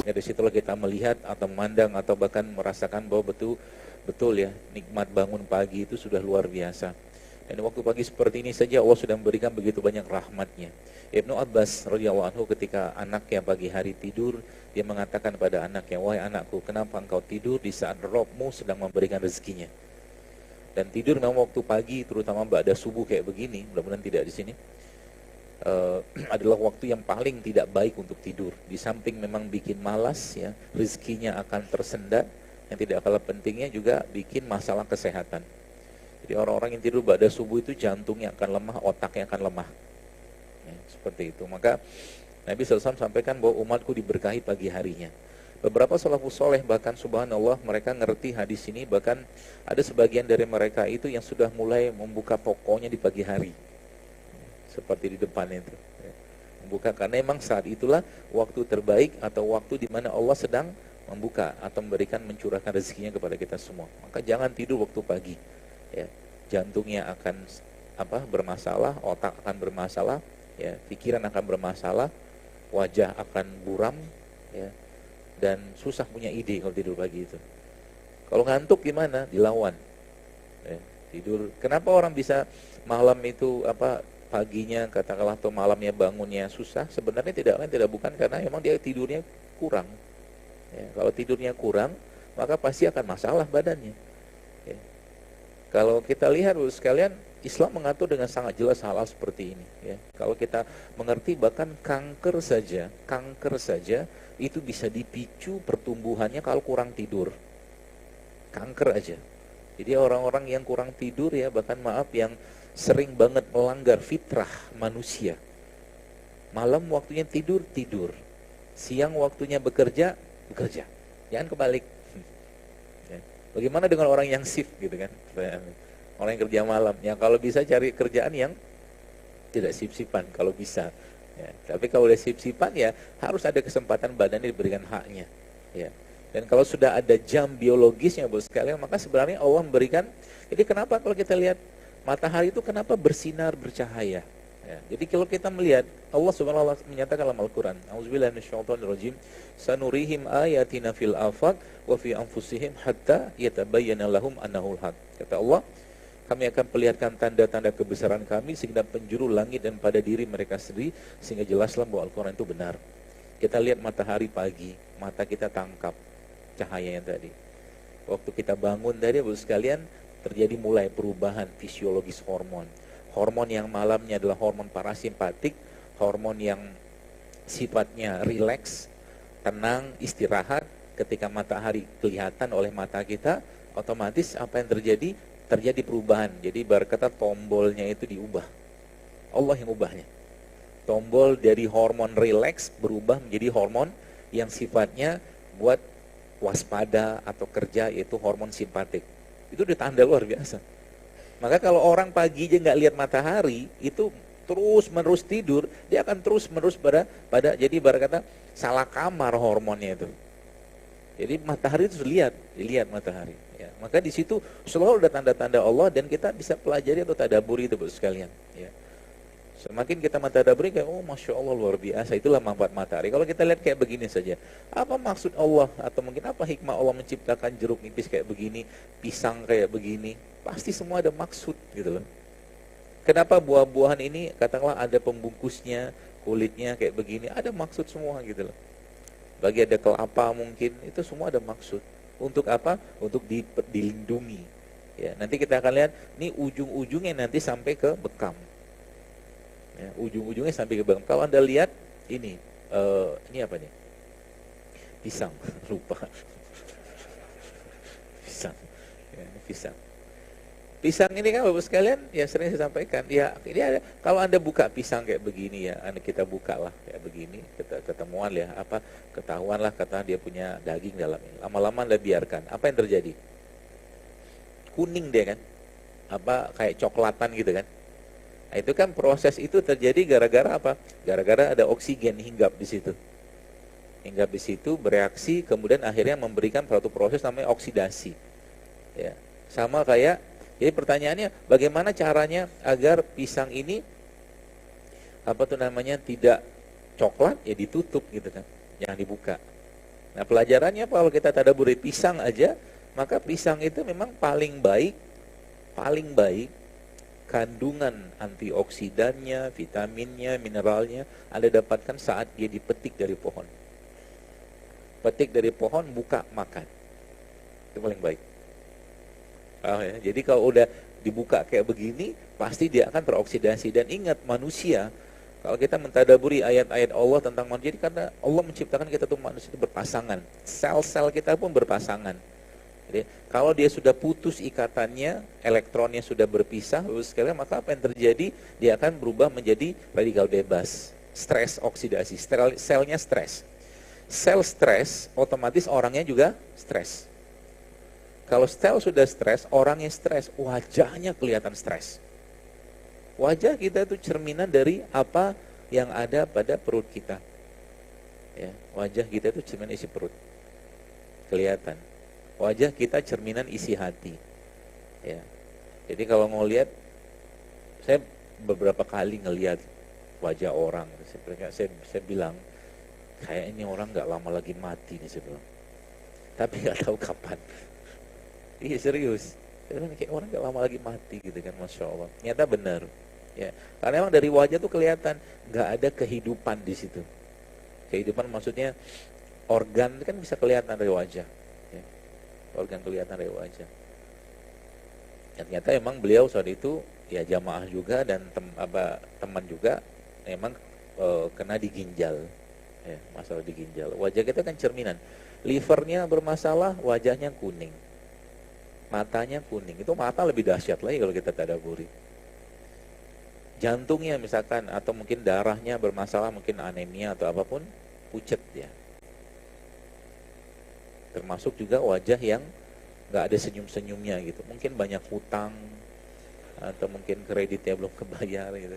Dari situlah kita melihat atau memandang atau bahkan merasakan bahwa betul ya, nikmat bangun pagi itu sudah luar biasa. Dan waktu pagi seperti ini saja Allah sudah memberikan begitu banyak rahmatnya. Ibnu Abbas radhiyallahu anhu ketika anaknya pagi hari tidur, dia mengatakan pada anaknya, "Wahai anakku, kenapa engkau tidur di saat Rabbmu sedang memberikan rezekinya?" Dan tidur memang waktu pagi, terutama ba'da subuh kayak begini, mudah-mudahan tidak di sini, adalah waktu yang paling tidak baik untuk tidur. Di samping memang bikin malas ya, rezekinya akan tersendat, yang tidak kalah pentingnya juga bikin masalah kesehatan. Jadi orang-orang yang tidur pada subuh itu jantungnya akan lemah, otaknya akan lemah ya, seperti itu. Maka Nabi SAW sampaikan bahwa umatku diberkahi pagi harinya. Beberapa salafus soleh bahkan subhanallah mereka ngerti hadis ini, bahkan ada sebagian dari mereka itu yang sudah mulai membuka tokonya di pagi hari seperti di depan itu ya. Membuka karena memang saat itulah waktu terbaik atau waktu di mana Allah sedang membuka atau memberikan mencurahkan rezekinya kepada kita semua. Maka jangan tidur waktu pagi ya. Jantungnya akan bermasalah, otak akan bermasalah ya, pikiran akan bermasalah, wajah akan buram ya, dan susah punya ide kalau tidur pagi itu. Kalau ngantuk gimana? Dilawan ya, tidur. Kenapa orang bisa malam itu paginya katakanlah atau malamnya bangunnya susah? Sebenarnya tidak bukan karena memang dia tidurnya kurang ya. Kalau tidurnya kurang maka pasti akan masalah badannya ya. Kalau kita lihat sekalian, Islam mengatur dengan sangat jelas hal-hal seperti ini ya. Kalau kita mengerti bahkan kanker saja itu bisa dipicu pertumbuhannya kalau kurang tidur. Kanker aja. Jadi orang-orang yang kurang tidur ya, bahkan yang sering banget melanggar fitrah manusia. Malam waktunya tidur, siang waktunya bekerja. Jangan kebalik ya. Bagaimana dengan orang yang shift gitu kan, orang yang kerja malam ya, kalau bisa cari kerjaan yang tidak sip-sipan kalau bisa ya. Tapi kalau udah sip-sipan ya harus ada kesempatan badannya diberikan haknya ya. Dan kalau sudah ada jam biologisnya bos sekalian, maka sebenarnya Allah memberikan. Jadi kenapa kalau kita lihat matahari itu kenapa bersinar, bercahaya ya. Jadi kalau kita melihat Allah subhanahu wa ta'ala menyatakan dalam Al-Quran, A'udzubillahi minasyaitonirrajim, sanurihim ayatina fil afaq wa fi anfusihim hatta yatabayyana lahum annahul haq. Kata Allah, kami akan perlihatkan tanda-tanda kebesaran kami sehingga penjuru langit dan pada diri mereka sendiri, sehingga jelaslah bahwa Al-Quran itu benar. Kita lihat matahari pagi, mata kita tangkap cahaya yang tadi. Waktu kita bangun tadi bos sekalian, terjadi mulai perubahan fisiologis hormon. Hormon yang malamnya adalah hormon parasimpatik, hormon yang sifatnya rileks, tenang, istirahat. Ketika matahari kelihatan oleh mata kita, otomatis apa yang terjadi? Terjadi perubahan. Jadi berkata tombolnya itu diubah. Allah yang ubahnya. Tombol dari hormon rileks berubah menjadi hormon yang sifatnya buat waspada atau kerja, yaitu hormon simpatik. Itu udah tanda luar biasa. Maka kalau orang pagi aja nggak lihat matahari, itu terus menerus tidur, dia akan terus menerus pada jadi berkata salah kamar hormonnya itu. Jadi matahari itu dilihat matahari. Ya. Maka di situ selalu ada tanda-tanda Allah dan kita bisa pelajari atau tadaburi itu sekalian. Ya. Semakin kita mentadaburi kayak, oh Masya Allah luar biasa, itulah manfaat matahari. Kalau kita lihat kayak begini saja, apa maksud Allah atau mungkin apa hikmah Allah menciptakan jeruk nipis kayak begini, pisang kayak begini, pasti semua ada maksud gitu loh. Kenapa buah-buahan ini katakanlah ada pembungkusnya, kulitnya kayak begini, ada maksud semua gitu loh. Bagi ada kelapa mungkin, itu semua ada maksud. Untuk apa? Untuk dilindungi. Ya, nanti kita akan lihat, ini ujung-ujungnya nanti sampai ke bekam. Ya, ujung-ujungnya sampai ke bekam. Kalau Anda lihat ini apa nih? Pisang, lupa. Pisang. Ya, pisang. Pisang ini kan Bapak sekalian, ya sering saya sampaikan, ya ini ada, kalau Anda buka pisang kayak begini ya, kita buka lah kayak begini, ketemuan ya, ketahuan lah kata dia punya daging dalamnya. Lama-lama Anda biarkan, apa yang terjadi? Kuning dia kan, kayak coklatan gitu kan. Nah, itu kan proses itu terjadi gara-gara apa? Gara-gara ada oksigen hinggap di situ. Hinggap di situ bereaksi, kemudian akhirnya memberikan suatu proses namanya oksidasi. Ya. Sama kayak, jadi pertanyaannya bagaimana caranya agar pisang ini apa tuh namanya tidak coklat, ya ditutup gitu kan, jangan dibuka. Nah pelajarannya apa? Kalau kita tadaburi pisang aja, maka pisang itu memang paling baik kandungan antioksidannya, vitaminnya, mineralnya Anda dapatkan saat dia dipetik dari pohon. Petik dari pohon, buka, makan. Itu paling baik. Ya. Jadi kalau udah dibuka kayak begini, pasti dia akan teroksidasi. Dan ingat, manusia, kalau kita mentadaburi ayat-ayat Allah tentang manusia, jadi karena Allah menciptakan kita tuh manusia itu berpasangan. Sel-sel kita pun berpasangan. Jadi, kalau dia sudah putus ikatannya, elektronnya sudah berpisah, sekalian, maka apa yang terjadi? Dia akan berubah menjadi radikal bebas. Stres oksidasi, selnya stres. Sel stres, otomatis orangnya juga stres. Kalau sel sudah stres, orangnya stres, wajahnya kelihatan stres. Wajah kita itu cerminan dari apa yang ada pada perut kita. Ya, wajah kita itu cerminan isi perut. Kelihatan. Wajah kita cerminan isi hati. Ya. Jadi kalau mau lihat, saya beberapa kali ngelihat wajah orang, saya bilang, kayak ini orang nggak lama lagi mati nih, saya bilang. Tapi nggak tahu kapan. Iya serius, kayak orang gak lama lagi mati gitu kan, Masya Allah. Ternyata benar, ya. Karena emang dari wajah tuh kelihatan gak ada kehidupan di situ. Kehidupan maksudnya organ kan bisa kelihatan dari wajah, ya. Organ kelihatan dari wajah. Ya, ternyata emang beliau saat itu ya jamaah juga dan teman juga emang kena di ginjal, ya, masalah di ginjal. Wajah kita kan cerminan. Livernya bermasalah, wajahnya kuning. Matanya kuning, itu mata lebih dahsyat lagi kalau kita tadaburi. Jantungnya misalkan, atau mungkin darahnya bermasalah, mungkin anemia atau apapun, pucet ya. Termasuk juga wajah yang gak ada senyum-senyumnya gitu. Mungkin banyak hutang, atau mungkin kreditnya belum kebayar gitu.